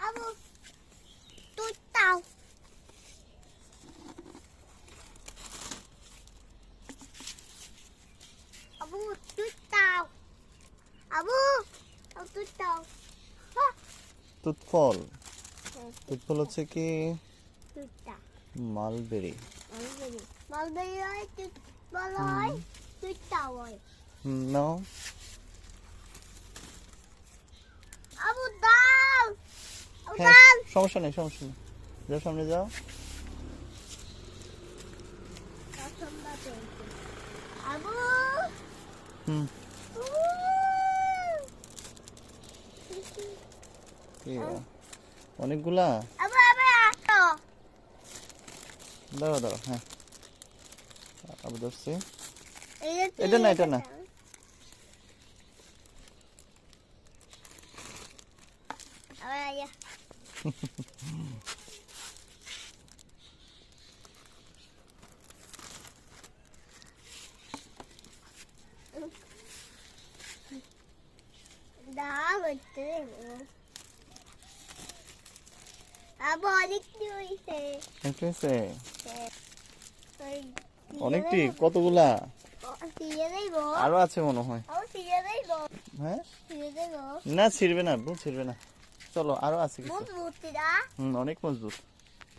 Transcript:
আবু তুই তাও আবু তুই তাও আবু তুই তাও তুতফল তুতফল হচ্ছে কি তুইটা মালবেরি মালবেরি হয় তুতফল হয় তুই তাও হয় নো আবু দাও আবু হ্যাঁ দাও সমস্যা নেই যাও সামনে যাও আবু হুম কি অনেকগুলা আবু আবু আসো দাও হ্যাঁ আবু ধরছি এটা এটা না আয়া দাও একটু আবু অনেক হইছে ঠিক আছে অনেকটি কতগুলা দিয়ে দেব আরো আছে মনে হয় আবু দিয়ে দেব হ্যাঁ দিয়ে দেব না ছিড়বে না আব্বু ছিড়বে না চলো আরো আছে কিছু মজবুত না অনেক মজবুত